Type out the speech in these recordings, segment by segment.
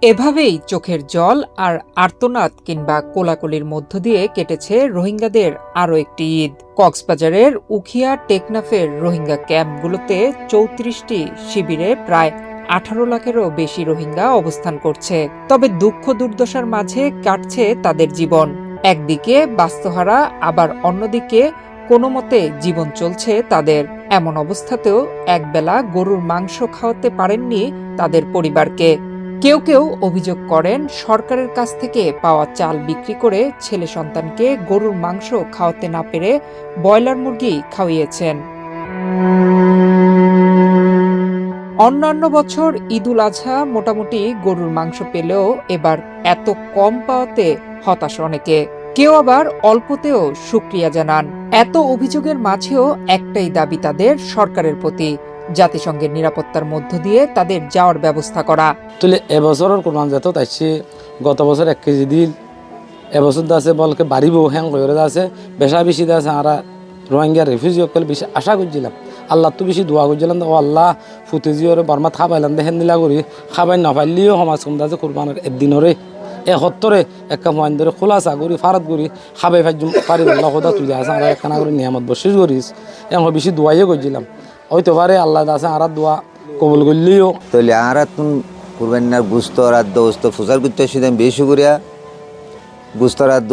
এভাবেই চোখের জল আর আর্তনাদ কিংবা কোলাকুলির মধ্য দিয়ে কেটেছে রোহিঙ্গাদের আরও একটি ঈদ। কক্সবাজারের উখিয়া টেকনাফের রোহিঙ্গা ক্যাম্পগুলোতে ৩৪টি শিবিরে প্রায় ১৮ লাখেরও বেশি রোহিঙ্গা অবস্থান করছে। তবে দুঃখ দুর্দশার মাঝে কাটছে তাদের জীবন। একদিকে বাস্তুহারা, আবার অন্যদিকে কোনো মতে জীবন চলছে তাদের। এমন অবস্থাতেও একবেলা গরুর মাংস খাওয়াতে পারেননি তাদের পরিবারকে। কেউ কেউ অভিযোগ করেন, সরকারের কাছ থেকে পাওয়া চাল বিক্রি করে ছেলে সন্তানকে গরুর মাংস খাওয়াতে না পেরে ব্রয়লার মুরগি খাওয়িয়েছেন। অন্যান্য বছর ঈদুল আজহা মোটামুটি গরুর মাংস পেলেও এবার এত কম পাওয়াতে হতাশ অনেকে। কেউ আবার অল্পতেও শুকরিয়া জানান। এত অভিযোগের মাঝেও একটাই দাবি তাদের সরকারের প্রতি, জাতিসংঘের নিরাপত্তার মধ্য দিয়ে তাদের যাওয়ার ব্যবস্থা করা। তাহলে এবছরের কোরবান যেত তাইছে গত বছর 1 কেজি দিল, এবছর আছে বলকে বাড়িব হ্যাং করে আছে বেশা বেশি আছে। আর রোহিঙ্গা রেফিউজি সকল বেশি আশা করছিলাম, আল্লাহ তো বেশি দোয়া করছিলাম, ও আল্লাহ ফুটেজিওরে বর্মা খাবাইলাম দেখেন দিলা করি খাবাই না পাইলেও সমাজ কম আছে কোরবানের একদিনরে সত্তরে একটা মহিন ধরে খোলা চাকরি ফারাত করি খাবাই ফাই পারি আল্লাহ খোদা তুলে আছে। আর একখানা করে নিয়ামত বসিস করিস এখন বেশি দোয়াইও করছিলাম, হয়তো পারে আল্লাহ আছে আর দোয়া কবুল করলেও। তাহলে আর তুন কুরবানির গুস্ত রাদ্দ উস্ত ফুসার করতে আসি বেশি করিয়া গুস্ত রাদ্দ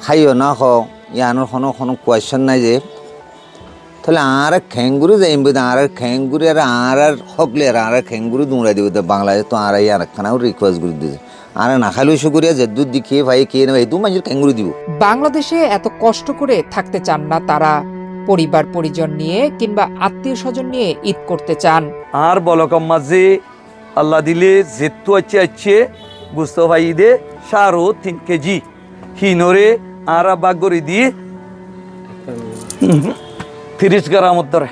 খাইও না খাও ইয়ানোর কোনো কোয়েশ্চন নাই যে তাহলে আর খেঙ্গুরি যাইম বুঝতে আর খেঙ্গুরি আর হকলে আর খেঙ্গুরি দুমড়াই দিব বাংলাদেশ তো আর ইয়ার একখানাও রিকোয়েস্ট করে দিয়েছে আর না খাইলেও শুকুরিয়া যে দুধ দি খেয়ে ভাই খেয়ে নেবে এই দু মানুষের খেঙ্গুরি দিব। বাংলাদেশে এত কষ্ট করে থাকতে চান না তারা, পরিবার পরিজন নিয়ে কিংবা আত্মীয় স্বজন নিয়ে ঈদ করতে চান। আর বলকম মাঝে আল্লাহ দিলে যেতু আছে বুঝতে ভাই ঈদে সারো 3 কেজি হিনরে আর বাগরি দিয়ে 30 গ্রাম ধরে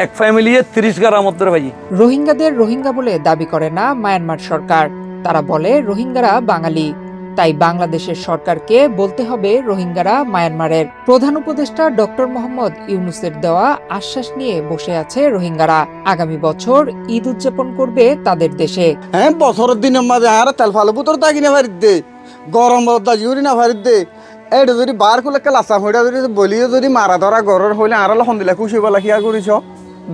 এক ফ্যামিলি 30 গ্রাম ধরে ভাই। রোহিঙ্গাদের রোহিঙ্গা বলে দাবি করে না মায়ানমার সরকার, তারা বলে রোহিঙ্গারা বাঙালি। তাই বাংলাদেশের সরকারকে বলতে হবে রোহিঙ্গারা মায়ানমারের। প্রধান উপদেষ্টা ডক্টর মোহাম্মদ ইউনূসের দেওয়া আশ্বাস নিয়ে বসে আছে রোহিঙ্গারা, আগামী বছর ঈদ উদযাপন করবে তাদের দেশে। হ্যাঁ বছরের দিনের মাঝে আর তেল ফালো বুতর তাকি না ফারিদ দে, গরম বদা জিউরি না ফারিদ দে, এইটা যদি বার করলে লাসা হইটা যদি বলিও যদি মারা ধরা গরর হইলে আর সন্দিলা খুশি বলা কিয়া করিস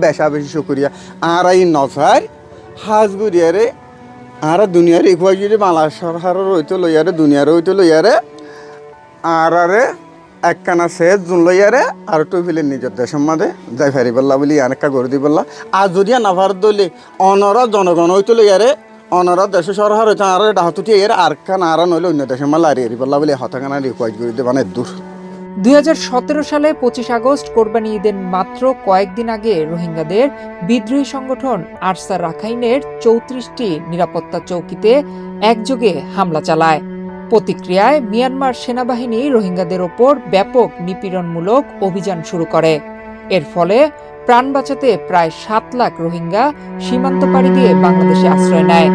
বেশা বেশি শুকুরিয়া। আর এই নফার হাজ গুরিয়ারে আর দুনিয়ার একুয়াই যদি বাংলা সরকারের হইতে লইয়ারে দুনিয়ার হইতে লইয়ারে আর একখানা শেষ জুন লইয়ারে আর টুফিলের নিজের দেশের মাঝে যাই ফারি বললা বলি অনেকটা গড়ে দি বললা। আর যদি নাভার দলে অনর জনগণ হইতে লইয়ারে অনর দেশের সরকার হইতে আর ডাহাতুটি এর আর খান আর নইলে অন্য দেশের মাল আর এরি বললা বলি হতাখানা রিকোয়াইজ করে দিয়ে মানে দূর। 2017 সালে 25 আগস্ট কোরবানি ঈদের মাত্র কয়েকদিন আগে রোহিঙ্গাদের বিদ্রোহী সংগঠন আরসা রাখাইনের 34টি নিরাপত্তা চৌকিতে একযোগে হামলা চালায়। প্রতিক্রিয়ায় মিয়ানমার সেনাবাহিনী রোহিঙ্গাদের ওপর ব্যাপক নিপীড়নমূলক অভিযান শুরু করে। এর ফলে প্রাণ বাঁচাতে প্রায় 7 লাখ রোহিঙ্গা সীমান্ত পাড়ি দিয়ে বাংলাদেশে আশ্রয় নেয়।